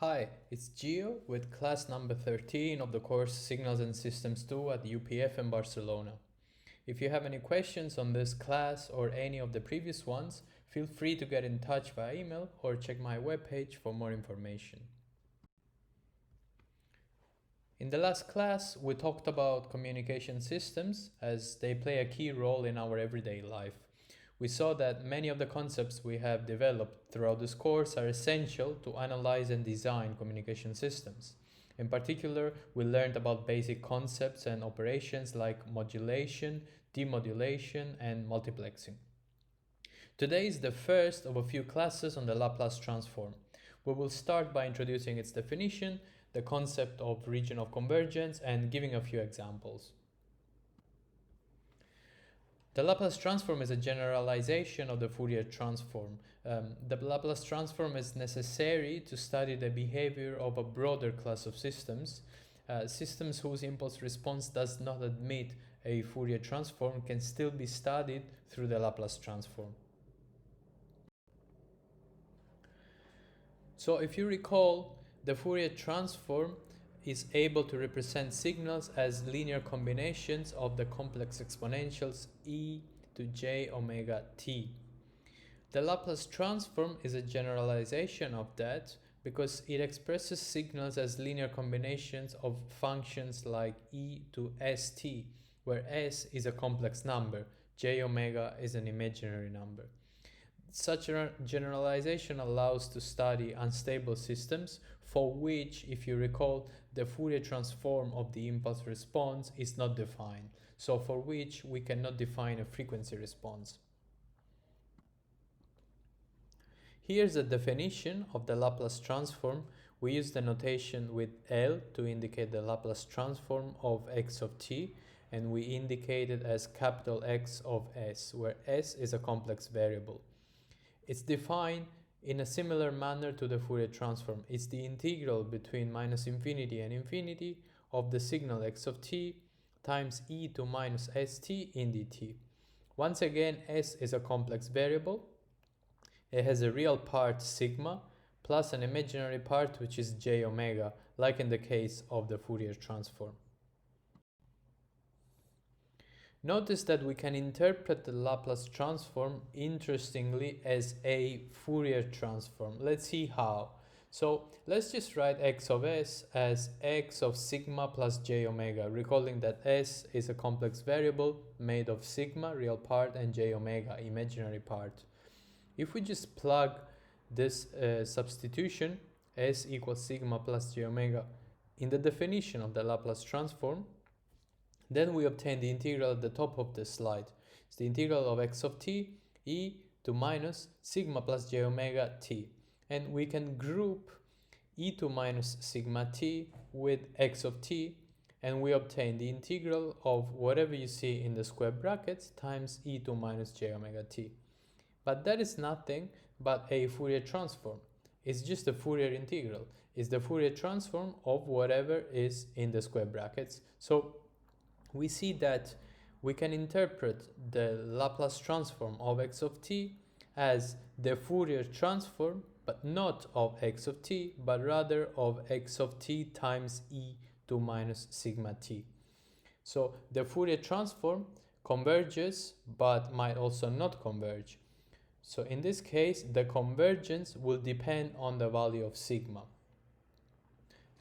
Hi, it's Gio with class number 13 of the course Signals and Systems 2 at UPF in Barcelona. If you have any questions on this class or any of the previous ones, feel free to get in touch via email or check my webpage for more information. In the last class, we talked about communication systems as they play a key role in our everyday life. We saw that many of the concepts we have developed throughout this course are essential to analyze and design communication systems. In particular, we learned about basic concepts and operations like modulation, demodulation, and multiplexing. Today is the first of a few classes on the Laplace transform. We will start by introducing its definition, the concept of region of convergence, and giving a few examples. The Laplace transform is a generalization of the Fourier transform. The Laplace transform is necessary to study the behavior of a broader class of systems. Systems whose impulse response does not admit a Fourier transform can still be studied through the Laplace transform. So if you recall, the Fourier transform is able to represent signals as linear combinations of the complex exponentials e to j omega t. The Laplace transform is a generalization of that because it expresses signals as linear combinations of functions like e to st, where s is a complex number, j omega is an imaginary number. Such a generalization allows to study unstable systems for which, if you recall, the Fourier transform of the impulse response is not defined, so for which we cannot define a frequency response. Here's a definition of the Laplace transform. We use the notation with L to indicate the Laplace transform of x of t, and we indicate it as capital X of s, where s is a complex variable. It's defined in a similar manner to the Fourier transform. It's the integral between minus infinity and infinity of the signal x of t times e to minus st in dt. Once again, s is a complex variable. It has a real part sigma plus an imaginary part which is j omega, like in the case of the Fourier transform. Notice that we can interpret the Laplace transform interestingly as a Fourier transform. Let's see how. So let's just write x of s as x of sigma plus j omega, recalling that s is a complex variable made of sigma, real part, and j omega, imaginary part. If we just plug this substitution, s equals sigma plus j omega, in the definition of the Laplace transform, then we obtain the integral at the top of the slide. It's the integral of x of t e to minus sigma plus j omega t. And we can group e to minus sigma t with x of t, and we obtain the integral of whatever you see in the square brackets times e to minus j omega t. But that is nothing but a Fourier transform. It's just a Fourier integral. It's the Fourier transform of whatever is in the square brackets. So we see that we can interpret the Laplace transform of x of t as the Fourier transform, but not of x of t, but rather of x of t times e to minus sigma t. So the Fourier transform converges, but might also not converge. So in this case, the convergence will depend on the value of sigma.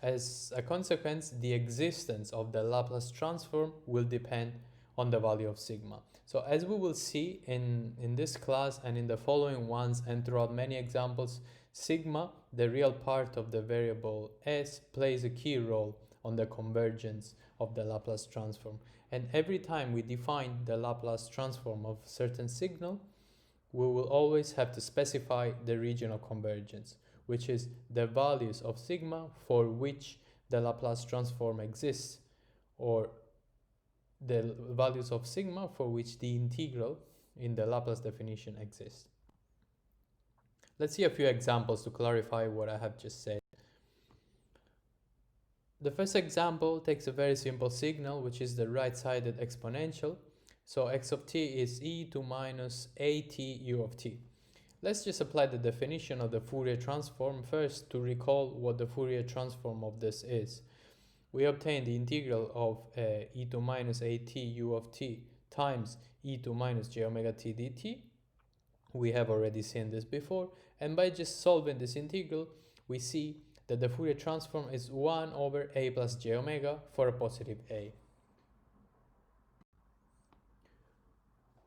As a consequence, the existence of the Laplace transform will depend on the value of sigma. So as we will see in this class and in the following ones and throughout many examples, sigma, the real part of the variable s, plays a key role on the convergence of the Laplace transform. And every time we define the Laplace transform of a certain signal, we will always have to specify the region of convergence, which is the values of sigma for which the Laplace transform exists, or the values of sigma for which the integral in the Laplace definition exists. Let's see a few examples to clarify what I have just said. The first example takes a very simple signal, which is the right-sided exponential. So x of t is e to minus at u of t. Let's just apply the definition of the Fourier transform first to recall what the Fourier transform of this is. We obtain the integral of e to minus at u of t times e to minus j omega t dt. We have already seen this before, and by just solving this integral, we see that the Fourier transform is 1 over a plus j omega for a positive a.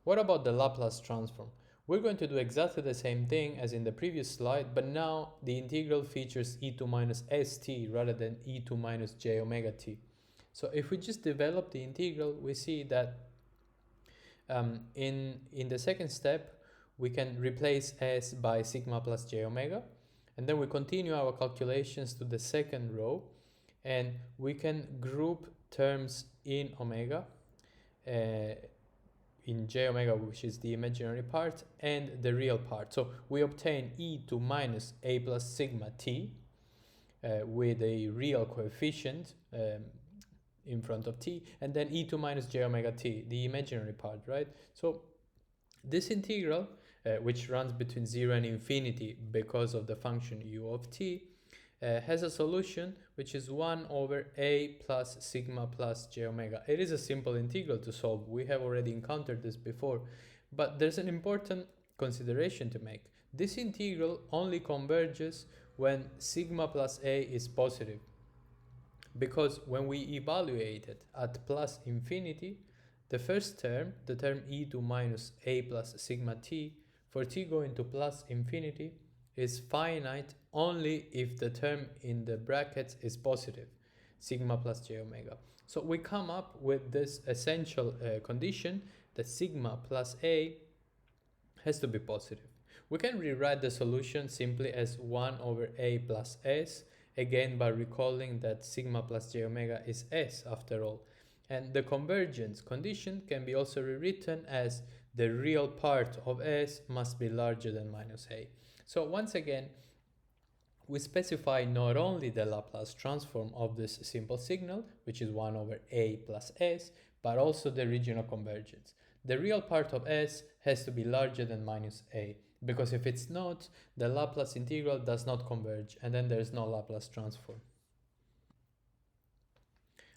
What about the Laplace transform? We're going to do exactly the same thing as in the previous slide, but now the integral features e to minus st rather than e to minus j omega t. So if we just develop the integral, we see that in the second step, we can replace s by sigma plus j omega, and then we continue our calculations to the second row, and we can group terms in omega, in j omega, which is the imaginary part, and the real part. So we obtain e to minus a plus sigma t with a real coefficient in front of t, and then e to minus j omega t, the imaginary part, right? So this integral, which runs between 0 and infinity because of the function u of t, has a solution which is 1 over a plus sigma plus j omega. It is a simple integral to solve. We have already encountered this before, but there's an important consideration to make. This integral only converges when sigma plus a is positive, because when we evaluate it at plus infinity, the first term, the term e to minus a plus sigma t, for t going to plus infinity, is finite only if the term in the brackets is positive, sigma plus j omega. So we come up with this essential condition that sigma plus a has to be positive. We can rewrite the solution simply as 1 over a plus s, again by recalling that sigma plus j omega is s after all. And the convergence condition can be also rewritten as the real part of s must be larger than minus a. So once again, we specify not only the Laplace transform of this simple signal, which is 1 over a plus s, but also the region of convergence. The real part of s has to be larger than minus a, because if it's not, the Laplace integral does not converge, and then there's no Laplace transform.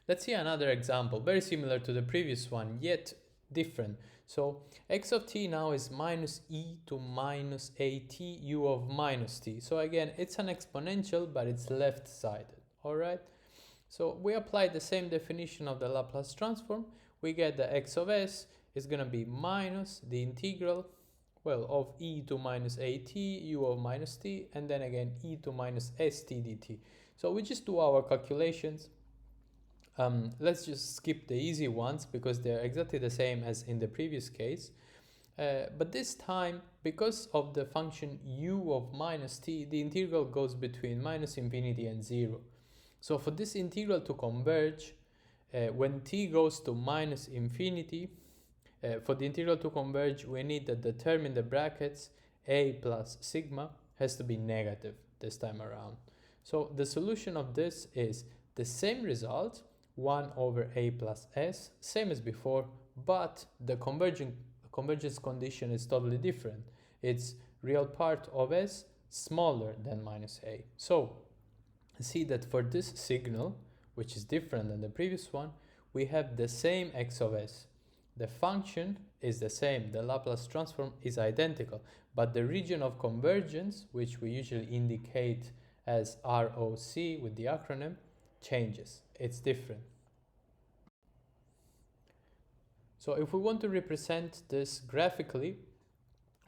Let's see another example, very similar to the previous one, yet different. So x of t now is minus e to minus at u of minus t. So again, it's an exponential, but it's left-sided, all right? So we apply the same definition of the Laplace transform. We get the x of s is going to be minus the integral, well, of e to minus at u of minus t, and then again e to minus st dt. So we just do our calculations. Let's just skip the easy ones because they're exactly the same as in the previous case. But this time, because of the function u of minus t, the integral goes between minus infinity and 0. So for this integral to converge, when t goes to minus infinity, for the integral to converge, we need that the term in the brackets, a plus sigma, has to be negative this time around. So the solution of this is the same result, 1 over a plus s, same as before, but the convergence condition is totally different. It's real part of s smaller than minus a. So see that for this signal, which is different than the previous one, we have the same x of s. The function is the same, the Laplace transform is identical, but the region of convergence, which we usually indicate as ROC with the acronym, changes. It's different. So if we want to represent this graphically,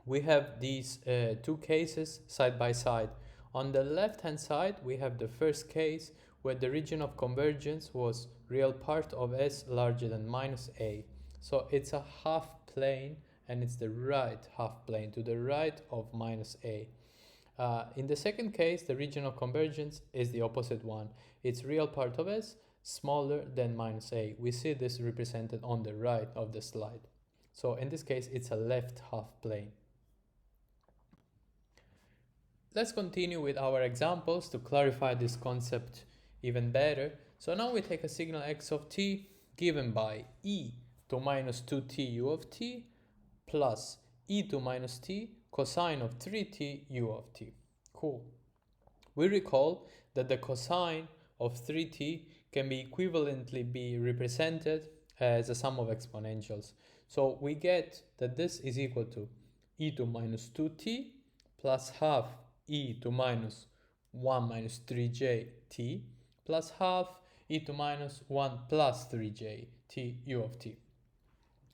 we have these two cases side by side. On the left hand side, we have the first case where the region of convergence was real part of s larger than minus a. So it's a half plane, and it's the right half plane to the right of minus a. In the second case, the region of convergence is the opposite one. It's real part of s smaller than minus a. We see this represented on the right of the slide. So in this case, it's a left half plane. Let's continue with our examples to clarify this concept even better. So now we take a signal x of t given by e to minus 2t u of t plus e to minus t cosine of 3t u of t. Cool. We recall that the cosine of 3t can be equivalently be represented as a sum of exponentials. So we get that this is equal to e to minus 2t plus half e to minus 1 minus 3j t plus half e to minus 1 plus 3j t u of t.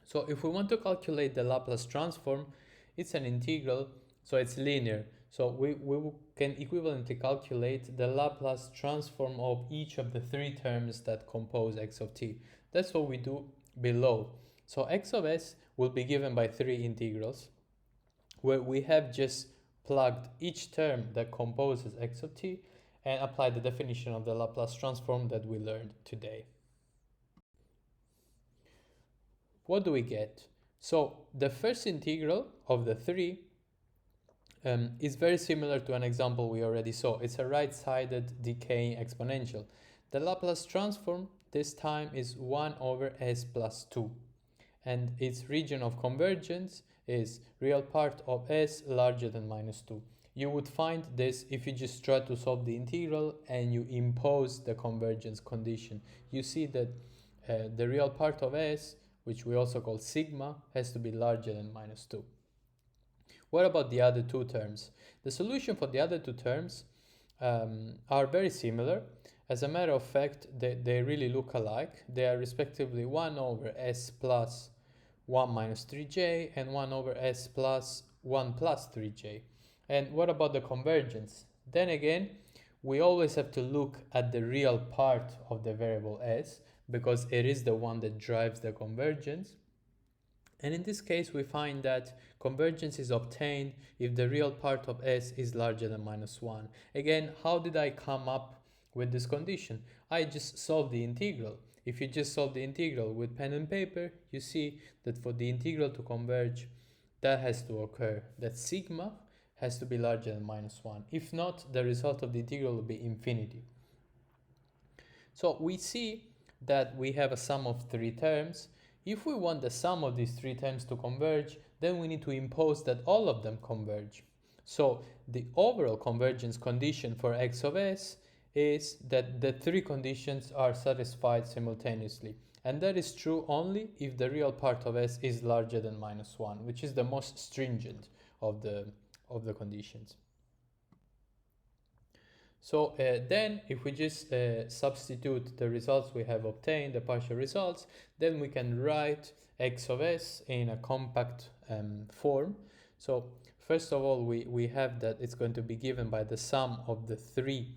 So if we want to calculate the Laplace transform, it's an integral, so it's linear. So we can equivalently calculate the Laplace transform of each of the three terms that compose x of t. That's what we do below. So x of s will be given by three integrals, where we have just plugged each term that composes x of t and applied the definition of the Laplace transform that we learned today. What do we get? So the first integral of the three is very similar to an example we already saw. It's a right-sided decaying exponential. The Laplace transform this time is 1 over s plus 2. And its region of convergence is real part of s larger than minus 2. You would find this if you just try to solve the integral and you impose the convergence condition. You see that the real part of s, which we also call sigma, has to be larger than minus 2. What about the other two terms? The solution for the other two terms are very similar. As a matter of fact, they really look alike. They are respectively 1 over s plus 1 minus 3j and 1 over s plus 1 plus 3j. And what about the convergence? Then again, we always have to look at the real part of the variable s, because it is the one that drives the convergence. And in this case, we find that convergence is obtained if the real part of s is larger than minus 1. Again, how did I come up with this condition? I just solved the integral. If you just solve the integral with pen and paper, you see that for the integral to converge, that has to occur, that sigma has to be larger than minus 1. If not, the result of the integral will be infinity. So we see that we have a sum of three terms. If we want the sum of these three terms to converge, then we need to impose that all of them converge. So the overall convergence condition for x of s is that the three conditions are satisfied simultaneously. And that is true only if the real part of s is larger than minus 1, which is the most stringent of the conditions. So then if we just substitute the results we have obtained, the partial results, then we can write x of s in a compact form. So first of all, we have that it's going to be given by the sum of the three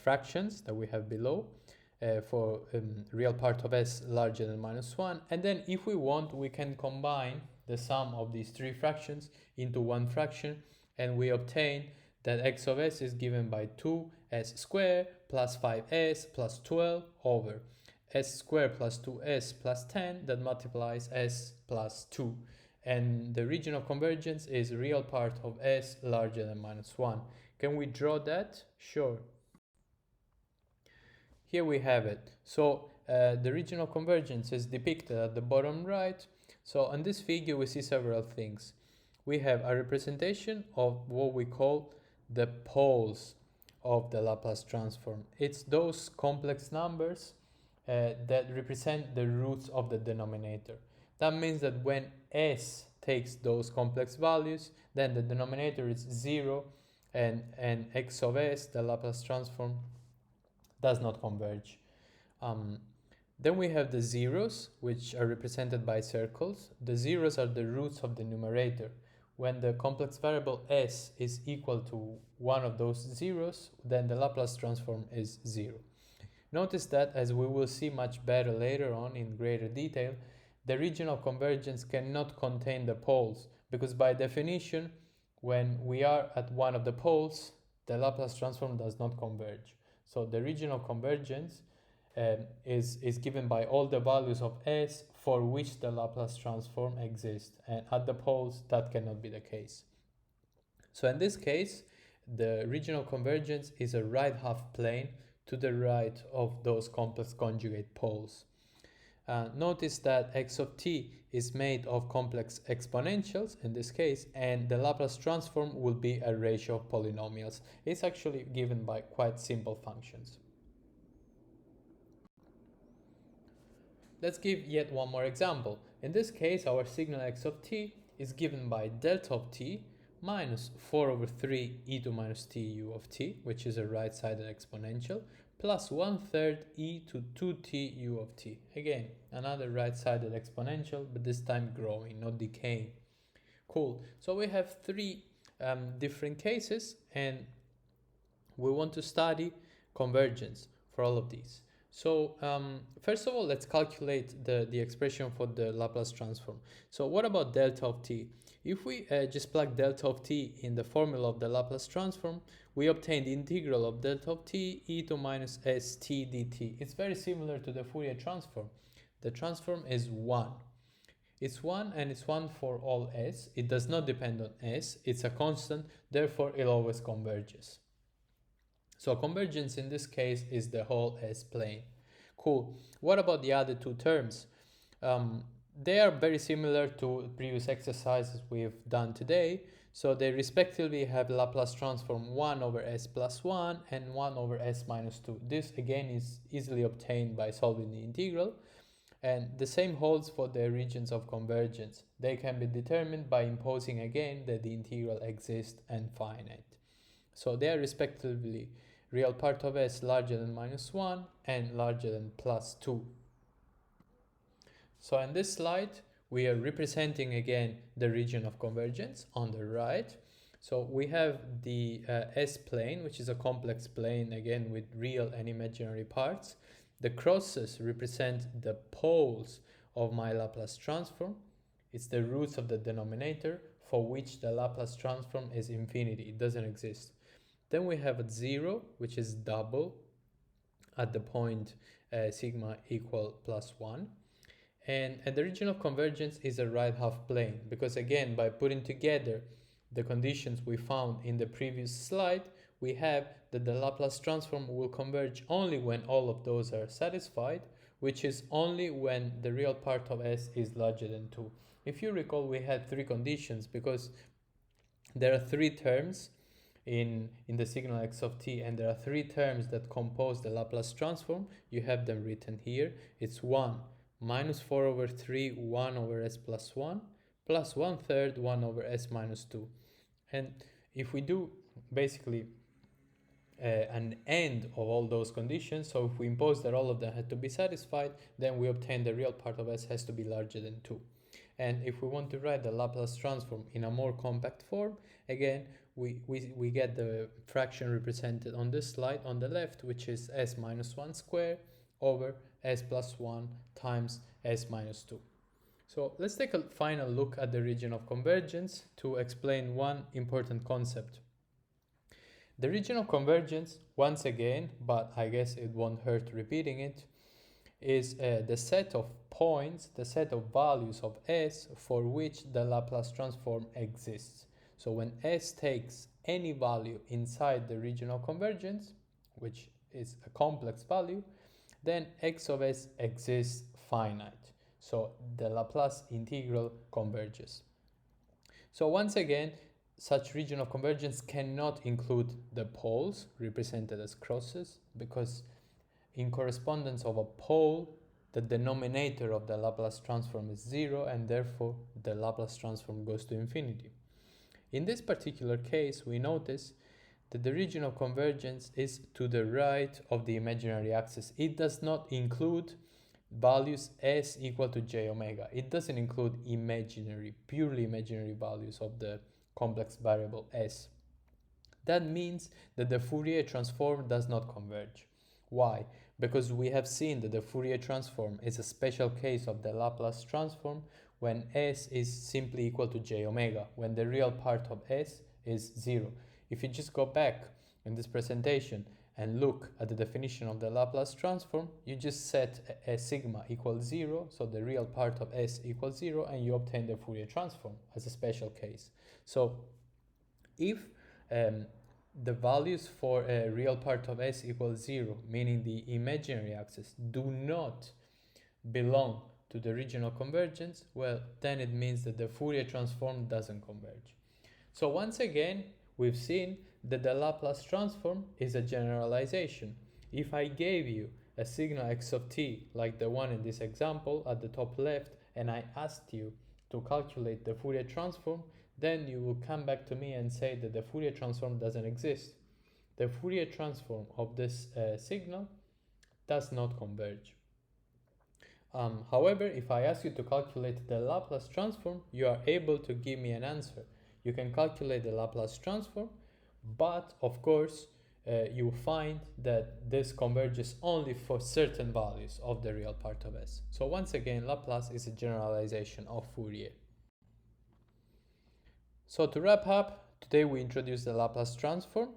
fractions that we have below for real part of s larger than minus 1. And then if we want, we can combine the sum of these three fractions into one fraction, and we obtain that x of s is given by 2s squared plus 5s plus 12 over s squared plus 2s plus 10 that multiplies s plus 2. And the region of convergence is real part of s larger than minus 1. Can we draw that? Sure. Here we have it. So the region of convergence is depicted at the bottom right. So on this figure we see several things. We have a representation of what we call the poles of the Laplace transform. It's those complex numbers that represent the roots of the denominator. That means that when s takes those complex values, then the denominator is 0 and x of s, the Laplace transform, does not converge. Then we have the zeros, which are represented by circles. The zeros are the roots of the numerator. When the complex variable s is equal to one of those zeros, then the Laplace transform is 0. Notice that, as we will see much better later on in greater detail, the region of convergence cannot contain the poles, because by definition, when we are at one of the poles, the Laplace transform does not converge. So the region of convergence is given by all the values of s for which the Laplace transform exists, and at the poles that cannot be the case. So in this case, the region of convergence is a right half plane to the right of those complex conjugate poles. Notice that x of t is made of complex exponentials in this case, and the Laplace transform will be a ratio of polynomials. It's actually given by quite simple functions. Let's give yet one more example. In this case, our signal x of t is given by delta of t minus 4 over 3 e to minus t u of t, which is a right-sided exponential, plus 1/3 e to 2t u of t. Again, another right-sided exponential, but this time growing, not decaying. Cool. So we have three different cases, and we want to study convergence for all of these. So first of all, let's calculate the expression for the Laplace transform. So what about delta of t? If we just plug delta of t in the formula of the Laplace transform, we obtain the integral of delta of t e to minus st dt. It's very similar to the Fourier transform. The transform is 1. It's 1 and it's 1 for all s. It does not depend on s. It's a constant, therefore it always converges. So convergence in this case is the whole S-plane. Cool. What about the other two terms? They are very similar to previous exercises we've done today. So they respectively have Laplace transform 1 over s plus 1 and 1 over s minus 2. This again is easily obtained by solving the integral. And the same holds for the regions of convergence. They can be determined by imposing again that the integral exists and finite. So they are respectively real part of s larger than minus 1 and larger than plus 2. So in this slide, we are representing again the region of convergence on the right. So we have the S-plane, which is a complex plane again with real and imaginary parts. The crosses represent the poles of my Laplace transform. It's the roots of the denominator for which the Laplace transform is infinity. It doesn't exist. Then we have a 0, which is double at the point sigma equal plus 1. And the region of convergence is a right half plane, because again, by putting together the conditions we found in the previous slide, we have that the Laplace transform will converge only when all of those are satisfied, which is only when the real part of s is larger than 2. If you recall, we had three conditions because there are three terms in the signal x of t, and there are three terms that compose the Laplace transform. You have them written here. It's 1 minus 4 over 3 1 over s plus 1 plus 1/3 1 over s minus 2. And if we do basically an end of all those conditions, so if we impose that all of them had to be satisfied, then we obtain the real part of s has to be larger than 2. And if we want to write the Laplace transform in a more compact form, again, we get the fraction represented on this slide on the left, which is s minus 1 squared over s plus 1 times s minus 2. So let's take a final look at the region of convergence to explain one important concept. The region of convergence, once again, but I guess it won't hurt repeating it, is the set of points, the set of values of s for which the Laplace transform exists. So when s takes any value inside the region of convergence, which is a complex value, then x of s exists finite. So the Laplace integral converges. So once again, such region of convergence cannot include the poles represented as crosses, because in correspondence of a pole, the denominator of the Laplace transform is 0, and therefore the Laplace transform goes to infinity. In this particular case, we notice that the region of convergence is to the right of the imaginary axis. It does not include values s equal to j omega. It doesn't include imaginary, purely imaginary values of the complex variable s. That means that the Fourier transform does not converge. Why? Because we have seen that the Fourier transform is a special case of the Laplace transform when s is simply equal to j omega, when the real part of s is 0. If you just go back in this presentation and look at the definition of the Laplace transform, you just set a sigma equals 0, so the real part of s equals 0, and you obtain the Fourier transform as a special case. So if the values for a real part of s equals 0, meaning the imaginary axis, do not belong to the region of convergence, well, then it means that the Fourier transform doesn't converge. So once again, we've seen that the Laplace transform is a generalization. If I gave you a signal x of t, like the one in this example at the top left, and I asked you to calculate the Fourier transform, then you will come back to me and say that the Fourier transform doesn't exist. The Fourier transform of this signal does not converge. However, if I ask you to calculate the Laplace transform, you are able to give me an answer. You can calculate the Laplace transform, but of course, you find that this converges only for certain values of the real part of S. So once again, Laplace is a generalization of Fourier. So to wrap up, today we introduced the Laplace transform,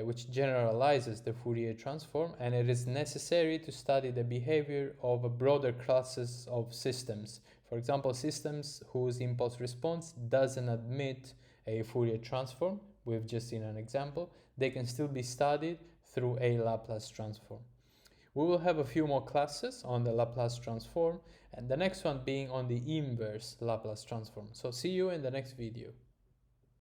which generalizes the Fourier transform, and it is necessary to study the behavior of broader classes of systems. For example, systems whose impulse response doesn't admit a Fourier transform. We've just seen an example. They can still be studied through a Laplace transform. We will have a few more classes on the Laplace transform, and the next one being on the inverse Laplace transform. So see you in the next video.